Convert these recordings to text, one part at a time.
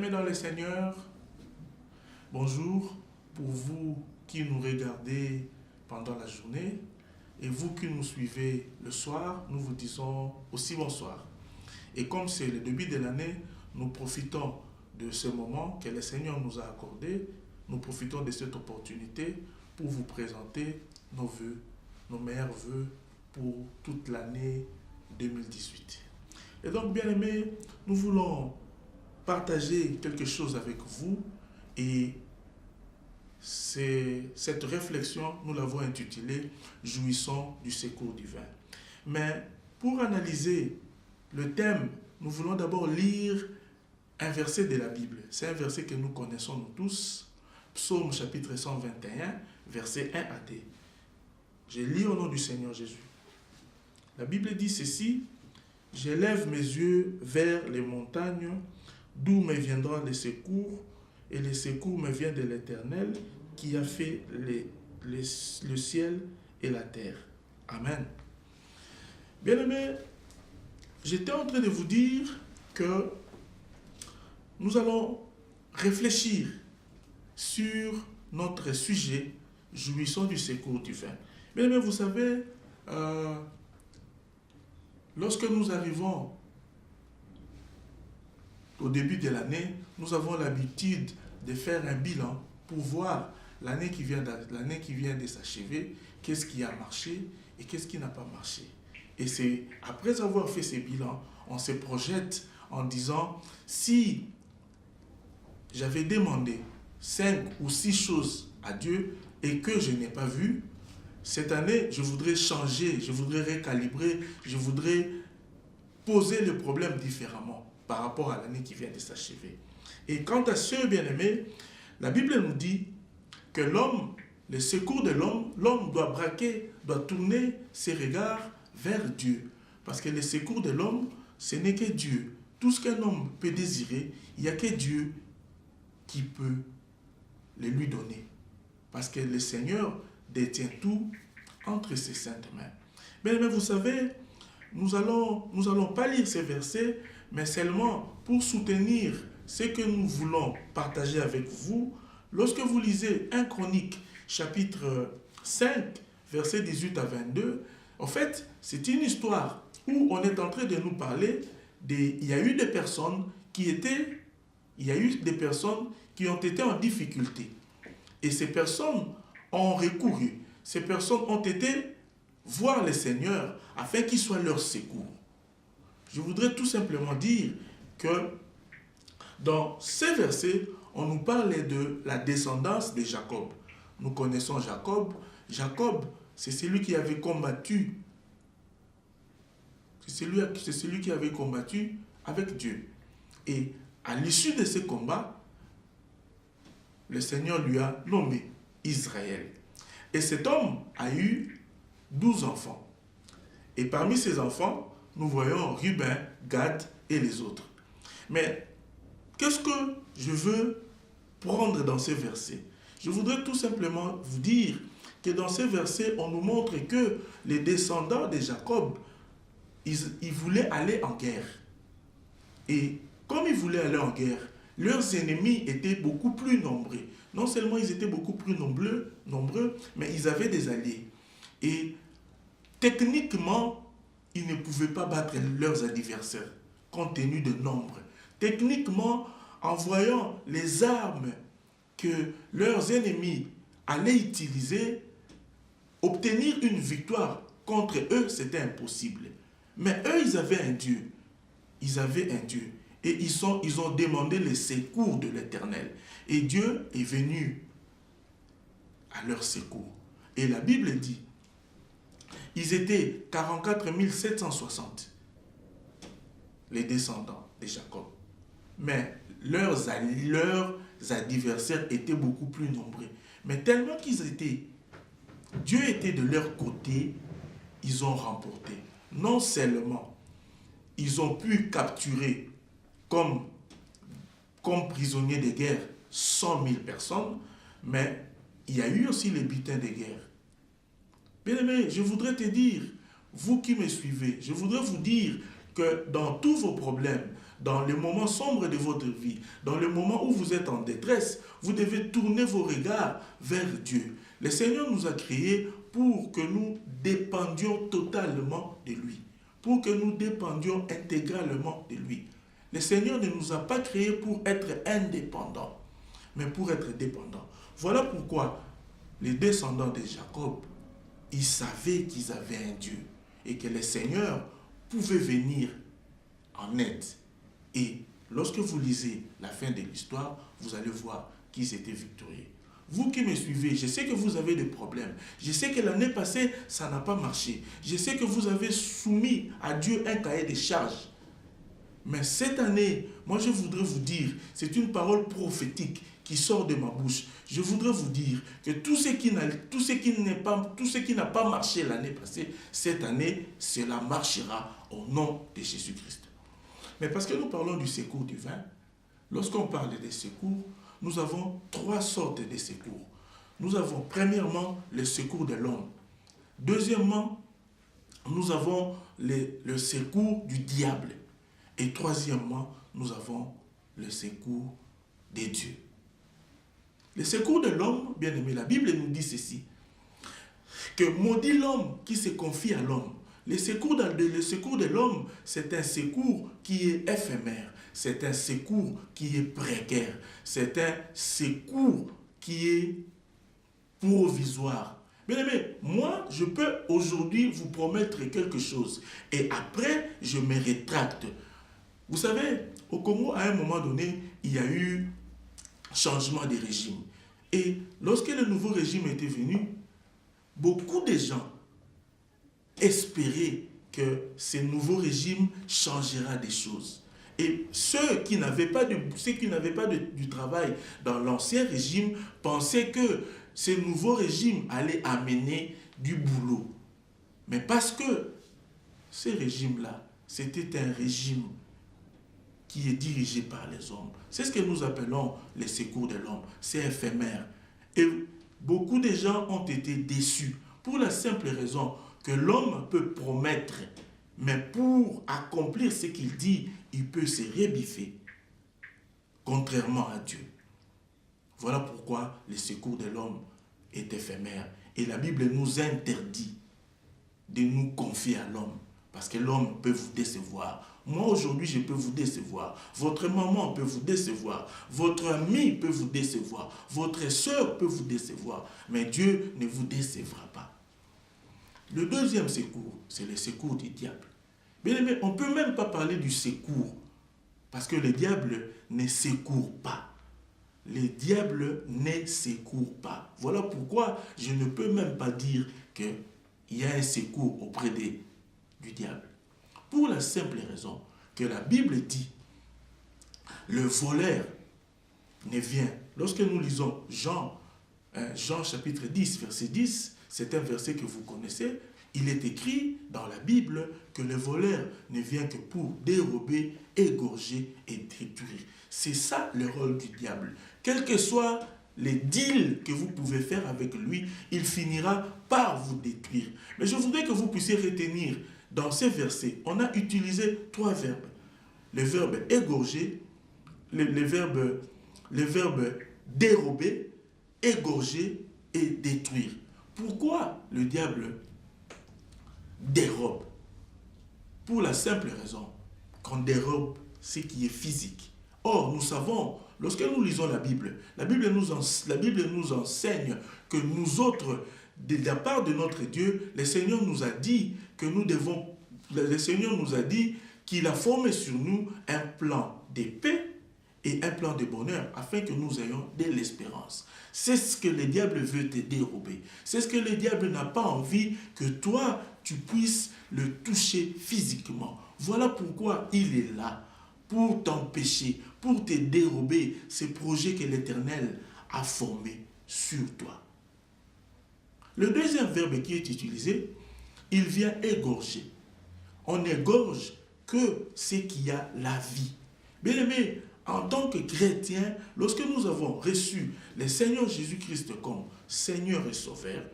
Bien-aimés dans le Seigneur, bonjour pour vous qui nous regardez pendant la journée et vous qui nous suivez le soir, nous vous disons aussi bonsoir. Et comme c'est le début de l'année, nous profitons de ce moment que le Seigneur nous a accordé, nous profitons de cette opportunité pour vous présenter nos vœux, nos meilleurs vœux pour toute l'année 2018. Et donc, bien-aimés, nous voulons partager quelque chose avec vous et cette réflexion, nous l'avons intitulée « Jouissons du secours divin ». Mais pour analyser le thème, nous voulons d'abord lire un verset de la Bible. C'est un verset que nous connaissons nous tous, Psaume chapitre 121, versets 1 à 2. Je lis au nom du Seigneur Jésus. La Bible dit ceci: « J'élève mes yeux vers les montagnes, d'où me viendra le secours, et le secours me vient de l'Éternel, qui a fait le ciel et la terre. » Amen. Bien-aimés, j'étais en train de vous dire que nous allons réfléchir sur notre sujet, jouissons du secours divin. Bien-aimés, vous savez, lorsque nous arrivons au début de l'année, nous avons l'habitude de faire un bilan pour voir l'année qui vient de s'achever, qu'est-ce qui a marché et qu'est-ce qui n'a pas marché. Et c'est après avoir fait ces bilans, on se projette en disant, si j'avais demandé 5 ou 6 choses à Dieu et que je n'ai pas vu, cette année, je voudrais changer, je voudrais récalibrer, je voudrais poser le problème différemment par rapport à l'année qui vient de s'achever. Et quant à ce bien-aimé, la Bible nous dit que l'homme, le secours de l'homme doit braquer, doit tourner ses regards vers Dieu. Parce que le secours de l'homme, ce n'est que Dieu. Tout ce qu'un homme peut désirer, il n'y a que Dieu qui peut le lui donner. Parce que le Seigneur détient tout entre ses saintes mains. Mais vous savez, nous allons pas lire ces versets, mais seulement pour soutenir ce que nous voulons partager avec vous. Lorsque vous lisez 1 Chronique, chapitre 5, versets 18 à 22, en fait, c'est une histoire où on est en train de nous parler il y a eu des personnes qui ont été en difficulté. Et ces personnes ont recouru. Ces personnes ont été voir le Seigneur afin qu'il soit leur secours. Je voudrais tout simplement dire que dans ces versets, on nous parle de la descendance de Jacob. Nous connaissons Jacob. Jacob, c'est celui qui avait combattu. C'est celui qui avait combattu avec Dieu. Et à l'issue de ce combat, le Seigneur lui a nommé Israël. Et cet homme a eu 12 enfants. Et parmi ces enfants, nous voyons Ruben, Gad et les autres. Mais qu'est-ce que je veux prendre dans ces versets? Je voudrais tout simplement vous dire que dans ces versets, on nous montre que les descendants de Jacob, ils voulaient aller en guerre. Et comme ils voulaient aller en guerre, leurs ennemis étaient beaucoup plus nombreux. Non seulement ils étaient beaucoup plus nombreux, mais ils avaient des alliés. Et techniquement, ils ne pouvaient pas battre leurs adversaires, compte tenu de nombre. Techniquement, en voyant les armes que leurs ennemis allaient utiliser, obtenir une victoire contre eux, c'était impossible. Mais eux, ils avaient un Dieu. Ils avaient un Dieu. Et ils ont demandé le secours de l'Éternel. Et Dieu est venu à leur secours. Et la Bible dit, ils étaient 44 760, les descendants de Jacob. Mais leurs adversaires étaient beaucoup plus nombreux. Mais tellement Dieu était de leur côté, ils ont remporté. Non seulement ils ont pu capturer comme prisonniers de guerre 100 000 personnes, mais il y a eu aussi les butins de guerre. Bien-aimé, je voudrais te dire, vous qui me suivez, je voudrais vous dire que dans tous vos problèmes, dans les moments sombres de votre vie, dans le moment où vous êtes en détresse, vous devez tourner vos regards vers Dieu. Le Seigneur nous a créés pour que nous dépendions totalement de lui, pour que nous dépendions intégralement de lui. Le Seigneur ne nous a pas créés pour être indépendants, mais pour être dépendants. Voilà pourquoi les descendants de Jacob, ils savaient qu'ils avaient un Dieu et que le Seigneur pouvait venir en aide. Et lorsque vous lisez la fin de l'histoire, vous allez voir qu'ils étaient victorieux. Vous qui me suivez, je sais que vous avez des problèmes. Je sais que l'année passée, ça n'a pas marché. Je sais que vous avez soumis à Dieu un cahier de charges. Mais cette année, moi je voudrais vous dire, c'est une parole prophétique qui sort de ma bouche. Je voudrais vous dire que tout ce qui n'a pas marché l'année passée, cette année, cela marchera au nom de Jésus-Christ. Mais parce que nous parlons du secours divin, lorsqu'on parle des secours, nous avons trois sortes de secours. Nous avons premièrement le secours de l'homme. Deuxièmement, nous avons le secours du diable. Et troisièmement, nous avons le secours des dieux. Le secours de l'homme, bien aimé, la Bible nous dit ceci, que maudit l'homme qui se confie à l'homme. Le secours de l'homme, c'est un secours qui est éphémère, c'est un secours qui est précaire, c'est un secours qui est provisoire. Bien aimé, moi, je peux aujourd'hui vous promettre quelque chose et après, je me rétracte. Vous savez, au Congo, à un moment donné, il y a eu changement de régime. Et lorsque le nouveau régime était venu, beaucoup de gens espéraient que ce nouveau régime changera des choses. Et ceux qui n'avaient pas du travail dans l'ancien régime pensaient que ce nouveau régime allait amener du boulot. Mais parce que ce régime-là, c'était un régime qui est dirigé par les hommes. C'est ce que nous appelons les secours de l'homme. C'est éphémère. Et beaucoup de gens ont été déçus pour la simple raison que l'homme peut promettre, mais pour accomplir ce qu'il dit, il peut se rebiffer, contrairement à Dieu. Voilà pourquoi le secours de l'homme est éphémère. Et la Bible nous interdit de nous confier à l'homme, parce que l'homme peut vous décevoir. Moi, aujourd'hui, je peux vous décevoir. Votre maman peut vous décevoir. Votre ami peut vous décevoir. Votre soeur peut vous décevoir. Mais Dieu ne vous décevra pas. Le deuxième secours, c'est le secours du diable. Bien aimé, on ne peut même pas parler du secours, parce que le diable ne secourt pas. Le diable ne secourt pas. Voilà pourquoi je ne peux même pas dire qu'il y a un secours auprès du diable. Pour la simple raison que la Bible dit, le voleur ne vient. Lorsque nous lisons Jean chapitre 10, verset 10, c'est un verset que vous connaissez, il est écrit dans la Bible que le voleur ne vient que pour dérober, égorger et détruire. C'est ça le rôle du diable. Quels que soient les deals que vous pouvez faire avec lui, il finira par vous détruire. Mais je voudrais que vous puissiez retenir dans ces versets, on a utilisé trois verbes. Le verbe égorger, le verbe dérober, égorger et détruire. Pourquoi le diable dérobe? Pour la simple raison qu'on dérobe ce qui est physique. Or, nous savons, lorsque nous lisons la Bible nous enseigne que nous autres, de la part de notre Dieu, le Seigneur nous a dit qu'il a formé sur nous un plan de paix et un plan de bonheur afin que nous ayons de l'espérance. C'est ce que le diable veut te dérober. C'est ce que le diable n'a pas envie que toi, tu puisses le toucher physiquement. Voilà pourquoi il est là, pour t'empêcher, pour te dérober ces projets que l'Éternel a formés sur toi. Le deuxième verbe qui est utilisé, il vient égorger. On n'égorge que ce qui a la vie. Bien aimé, en tant que chrétien, lorsque nous avons reçu le Seigneur Jésus-Christ comme Seigneur et Sauveur,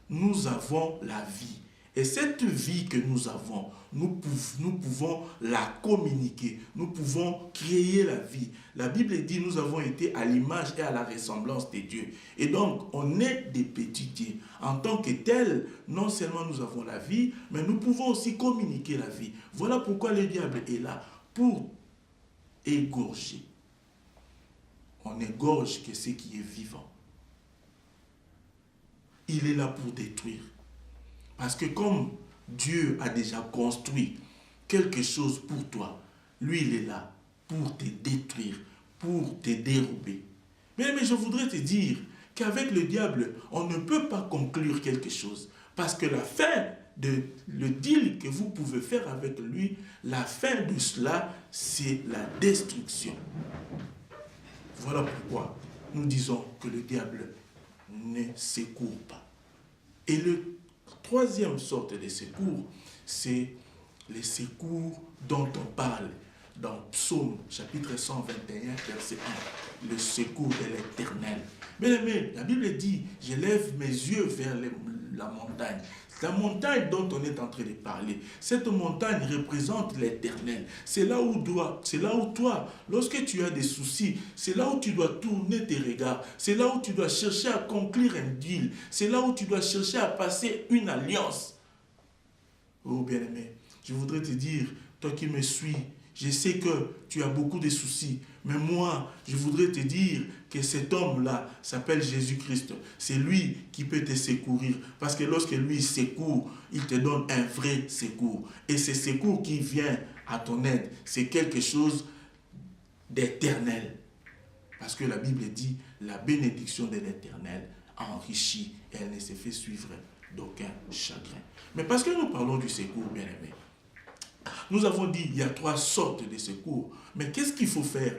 nous avons la vie. Et cette vie que nous avons, nous pouvons la communiquer, nous pouvons créer la vie. La Bible dit nous avons été à l'image et à la ressemblance de Dieu. Et donc, on est des petits dieux. En tant que tels, non seulement nous avons la vie, mais nous pouvons aussi communiquer la vie. Voilà pourquoi le diable est là, pour égorger. On égorge que ce qui est vivant. Il est là pour détruire. Parce que comme Dieu a déjà construit quelque chose pour toi, lui il est là pour te détruire, pour te dérober. Mais je voudrais te dire qu'avec le diable, on ne peut pas conclure quelque chose. Parce que la fin le deal que vous pouvez faire avec lui, la fin de cela, c'est la destruction. Voilà pourquoi nous disons que le diable ne secourt pas. Et le troisième sorte de secours, c'est les secours dont on parle dans Psaume chapitre 121, verset 1. Le secours de l'Éternel. Bien-aimés, la Bible dit, je lève mes yeux vers la montagne. La montagne dont on est en train de parler, cette montagne représente l'Éternel. C'est là où toi, lorsque tu as des soucis, c'est là où tu dois tourner tes regards. C'est là où tu dois chercher à conclure un deal. C'est là où tu dois chercher à passer une alliance. Oh bien-aimé, je voudrais te dire, toi qui me suis, je sais que tu as beaucoup de soucis, mais moi, je voudrais te dire que cet homme-là s'appelle Jésus-Christ. C'est lui qui peut te secourir, parce que lorsque lui secourt, il te donne un vrai secours. Et ce secours qui vient à ton aide, c'est quelque chose d'éternel. Parce que la Bible dit, la bénédiction de l'Éternel enrichit et elle ne se fait suivre d'aucun chagrin. Mais parce que nous parlons du secours, bien-aimé, nous avons dit qu'il y a 3 sortes de secours. Mais qu'est-ce qu'il faut faire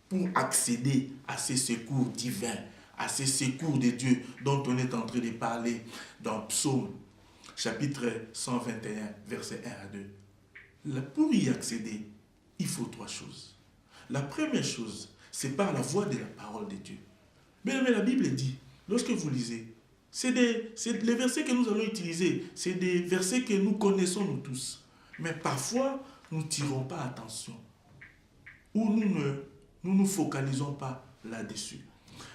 pour accéder à ces secours divins, à ces secours de Dieu dont on est en train de parler dans Psaume, chapitre 121, versets 1 à 2. Pour y accéder, il faut 3 choses. La première chose, c'est par la voix de la parole de Dieu. Mais la Bible dit, lorsque vous lisez, c'est les versets que nous allons utiliser, c'est des versets que nous connaissons nous tous. Mais parfois, nous ne tirons pas attention. Ou nous ne nous focalisons pas là-dessus.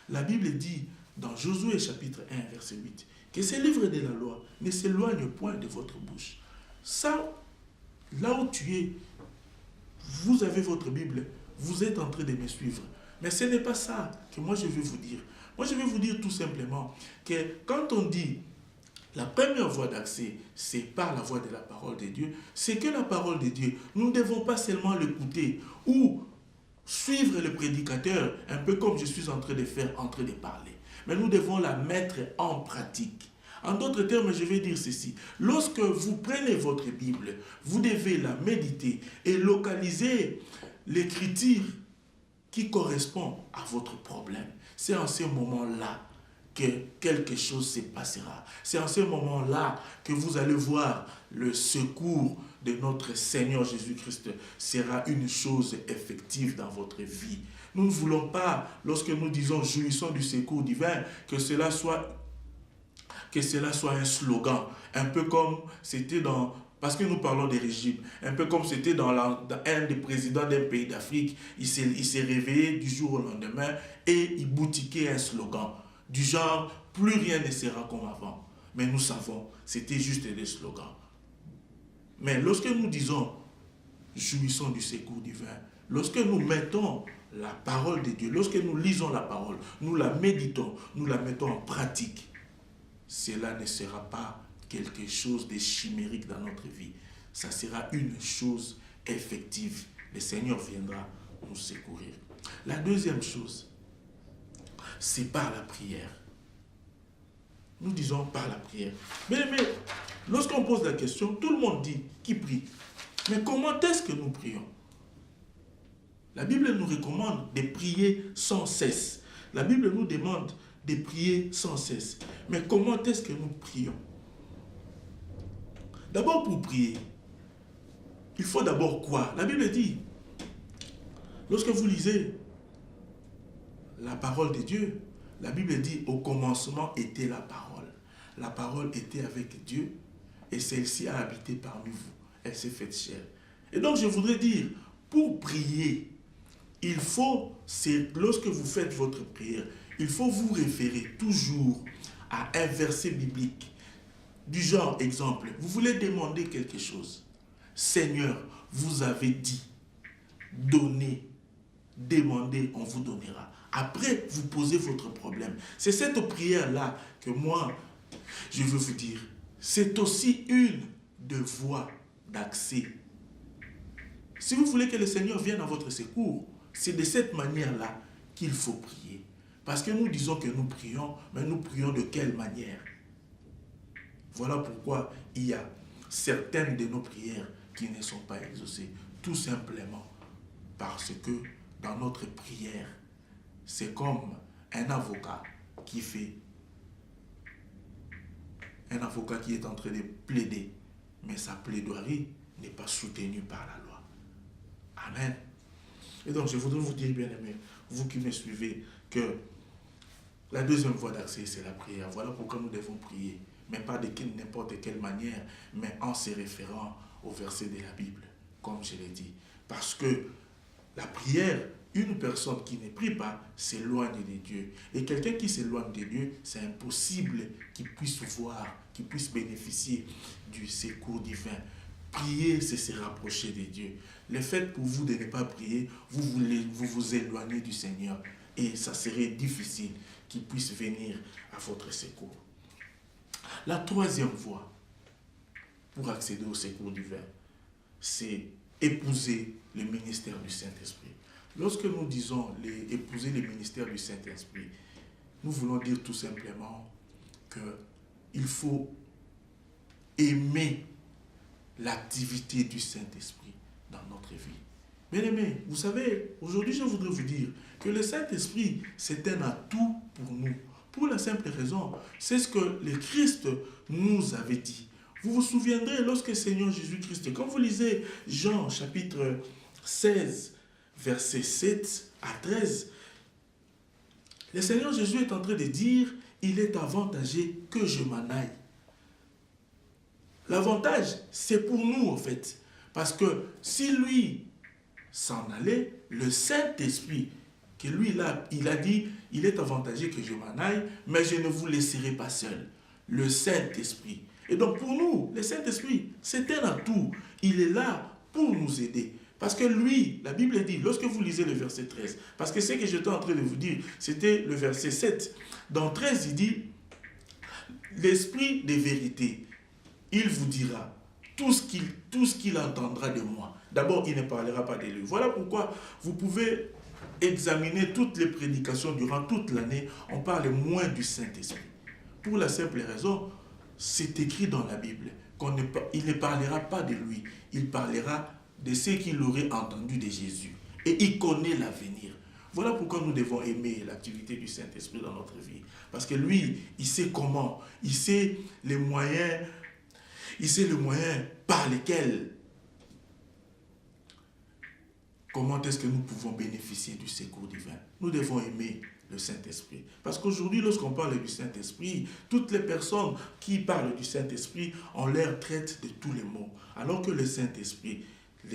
La Bible dit dans Josué chapitre 1, verset 8, que ces livres de la loi ne s'éloignent point de votre bouche. Ça, là où tu es, vous avez votre Bible, vous êtes en train de me suivre. Mais ce n'est pas ça que moi je vais vous dire. Moi je vais vous dire tout simplement que quand on dit la première voie d'accès, c'est par la voie de la parole de Dieu. C'est que la parole de Dieu, nous ne devons pas seulement l'écouter ou suivre le prédicateur, un peu comme je suis en train de faire, en train de parler. Mais nous devons la mettre en pratique. En d'autres termes, je vais dire ceci. Lorsque vous prenez votre Bible, vous devez la méditer et localiser l'écriture qui correspond à votre problème. C'est en ce moment-là que quelque chose se passera. C'est en ce moment-là que vous allez voir le secours de notre Seigneur Jésus-Christ sera une chose effective dans votre vie. Nous ne voulons pas, lorsque nous disons jouissons du secours divin, que cela soit un slogan, un peu comme c'était dans... Parce que nous parlons des régimes, un peu comme c'était dans un des présidents d'un pays d'Afrique, il s'est réveillé du jour au lendemain et il boutiquait un slogan. Du genre, plus rien ne sera comme avant. Mais nous savons, c'était juste des slogans. Mais lorsque nous disons, jouissons du secours divin, lorsque nous mettons la parole de Dieu, lorsque nous lisons la parole, nous la méditons, nous la mettons en pratique, cela ne sera pas quelque chose de chimérique dans notre vie. Ça sera une chose effective. Le Seigneur viendra nous secourir. La deuxième chose, c'est par la prière. Nous disons par la prière. Mais lorsqu'on pose la question, tout le monde dit qui prie. Mais comment est-ce que nous prions? La Bible nous recommande de prier sans cesse. La Bible nous demande de prier sans cesse. Mais comment est-ce que nous prions? D'abord, pour prier, il faut d'abord quoi? La Bible dit, lorsque vous lisez la parole de Dieu, la Bible dit, au commencement était la parole. La parole était avec Dieu et celle-ci a habité parmi vous. Elle s'est faite chair. Et donc je voudrais dire, pour prier, il faut, lorsque vous faites votre prière, il faut vous référer toujours à un verset biblique. Du genre, exemple, vous voulez demander quelque chose. Seigneur, vous avez dit, donnez, demandez, on vous donnera. Après, vous posez votre problème. C'est cette prière-là que moi, je veux vous dire. C'est aussi une de voies d'accès. Si vous voulez que le Seigneur vienne à votre secours, c'est de cette manière-là qu'il faut prier. Parce que nous disons que nous prions, mais nous prions de quelle manière? Voilà pourquoi il y a certaines de nos prières qui ne sont pas exaucées. Tout simplement parce que dans notre prière, c'est comme un avocat qui fait, un avocat qui est en train de plaider, mais sa plaidoirie n'est pas soutenue par la loi. Amen. Et donc je voudrais vous dire, bien aimés, vous qui me suivez, que la deuxième voie d'accès, c'est la prière. Voilà pourquoi nous devons prier, mais pas de n'importe quelle manière, mais en se référant au verset de la Bible, comme je l'ai dit. Parce que la prière, une personne qui ne prie pas s'éloigne de Dieu. Et quelqu'un qui s'éloigne de Dieu, c'est impossible qu'il puisse voir, qu'il puisse bénéficier du secours divin. Prier, c'est se rapprocher de Dieu. Le fait pour vous de ne pas prier, vous vous éloignez du Seigneur. Et ça serait difficile qu'il puisse venir à votre secours. La troisième voie pour accéder au secours divin, c'est épouser le ministère du Saint-Esprit. Lorsque nous disons épouser le ministère du Saint-Esprit, nous voulons dire tout simplement qu'il faut aimer l'activité du Saint-Esprit dans notre vie. Bien aimés, vous savez, aujourd'hui je voudrais vous dire que le Saint-Esprit, c'est un atout pour nous. Pour la simple raison, c'est ce que le Christ nous avait dit. Vous vous souviendrez lorsque le Seigneur Jésus-Christ, quand vous lisez Jean chapitre 16, versets 7 à 13, le Seigneur Jésus est en train de dire, il est avantagé que je m'en aille. L'avantage, c'est pour nous en fait. Parce que si lui s'en allait, le Saint-Esprit, que lui là, il a dit, il est avantagé que je m'en aille, mais je ne vous laisserai pas seul. Le Saint-Esprit. Et donc pour nous, le Saint-Esprit, c'est un atout. Il est là pour nous aider. Parce que lui, la Bible dit, lorsque vous lisez le verset 13, parce que ce que j'étais en train de vous dire, c'était le verset 7. Dans 13, il dit, l'Esprit de vérité, il vous dira tout ce qu'il entendra de moi. D'abord, il ne parlera pas de lui. Voilà pourquoi vous pouvez examiner toutes les prédications durant toute l'année. On parle moins du Saint-Esprit. Pour la simple raison, c'est écrit dans la Bible qu'il ne parlera pas de lui. Il parlera de ce qu'il aurait entendu de Jésus. Et il connaît l'avenir. Voilà pourquoi nous devons aimer l'activité du Saint-Esprit dans notre vie. Parce que lui, il sait comment. Il sait les moyens. Il sait le moyen par lesquels, comment est-ce que nous pouvons bénéficier du secours divin. Nous devons aimer le Saint-Esprit. Parce qu'aujourd'hui, lorsqu'on parle du Saint-Esprit, toutes les personnes qui parlent du Saint-Esprit, on leur traite de tous les maux. Alors que le Saint-Esprit,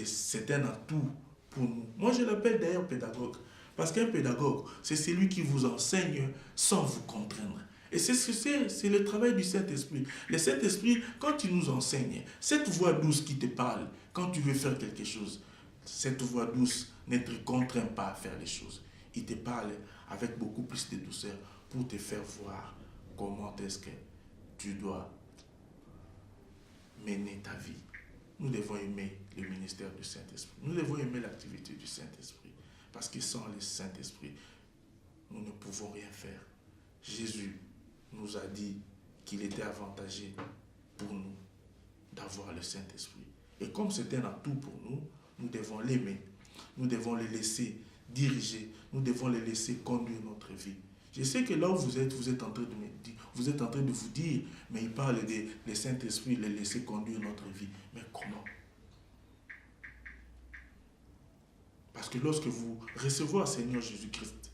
c'est un atout pour nous. Moi, je l'appelle d'ailleurs pédagogue. Parce qu'un pédagogue, c'est celui qui vous enseigne sans vous contraindre. Et c'est ce que c'est le travail du Saint-Esprit. Le Saint-Esprit, quand il nous enseigne, cette voix douce qui te parle, quand tu veux faire quelque chose, cette voix douce ne te contraint pas à faire les choses. Il te parle avec beaucoup plus de douceur pour te faire voir comment est-ce que tu dois mener ta vie. Nous devons aimer le ministère du Saint-Esprit. Nous devons aimer l'activité du Saint-Esprit. Parce que sans le Saint-Esprit, nous ne pouvons rien faire. Jésus nous a dit qu'il était avantagé pour nous d'avoir le Saint-Esprit. Et comme c'est un atout pour nous, nous devons l'aimer. Nous devons le laisser diriger. Nous devons le laisser conduire notre vie. Je sais que là où vous êtes en train de me dire, vous êtes en train de vous dire, mais il parle de le Saint-Esprit, le laisser conduire notre vie. Mais comment? Parce que lorsque vous recevez le Seigneur Jésus-Christ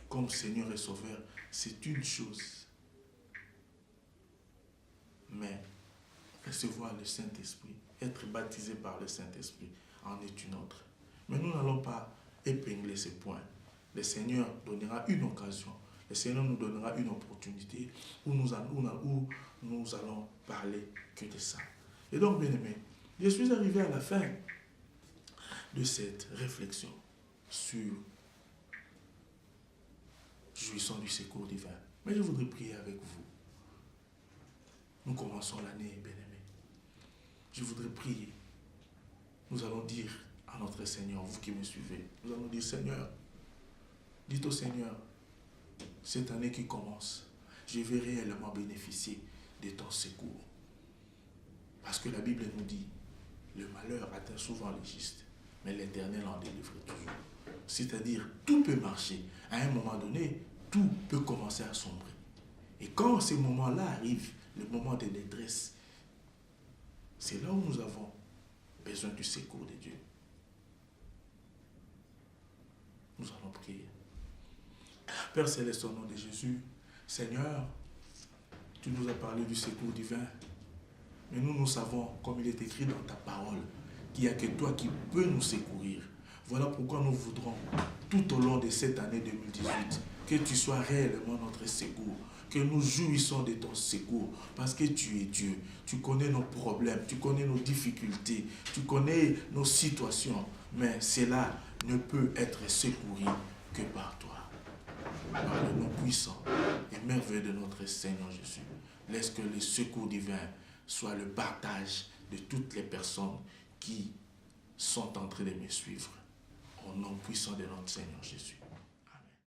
comme Seigneur et Sauveur, c'est une chose. Mais recevoir le Saint-Esprit, être baptisé par le Saint-Esprit en est une autre. Mais nous n'allons pas épingler ces points. Le Seigneur donnera une occasion. Le Seigneur nous donnera une opportunité où nous allons parler que de ça. Et donc, bien aimé, je suis arrivé à la fin de cette réflexion sur jouissons du secours divin. Mais je voudrais prier avec vous. Nous commençons l'année, bien aimé. Je voudrais prier. Nous allons dire à notre Seigneur, vous qui me suivez, nous allons dire, Seigneur, dites au Seigneur, cette année qui commence, je vais réellement bénéficier de ton secours. Parce que la Bible nous dit, le malheur atteint souvent les justes, mais l'Éternel en délivre toujours. C'est-à-dire, tout peut marcher. À un moment donné, tout peut commencer à sombrer. Et quand ces moments-là arrivent, le moment de détresse, c'est là où nous avons besoin du secours de Dieu. Nous allons prier. Père Céleste, au nom de Jésus, Seigneur, tu nous as parlé du secours divin, mais nous savons, comme il est écrit dans ta parole, qu'il n'y a que toi qui peux nous secourir. Voilà pourquoi nous voudrons, tout au long de cette année 2018, que tu sois réellement notre secours, que nous jouissons de ton secours, parce que tu es Dieu. Tu connais nos problèmes, tu connais nos difficultés, tu connais nos situations, mais cela ne peut être secouru que par toi. Par le nom puissant et merveilleux de notre Seigneur Jésus. Laisse que le secours divin soit le partage de toutes les personnes qui sont en train de me suivre. Au nom puissant de notre Seigneur Jésus.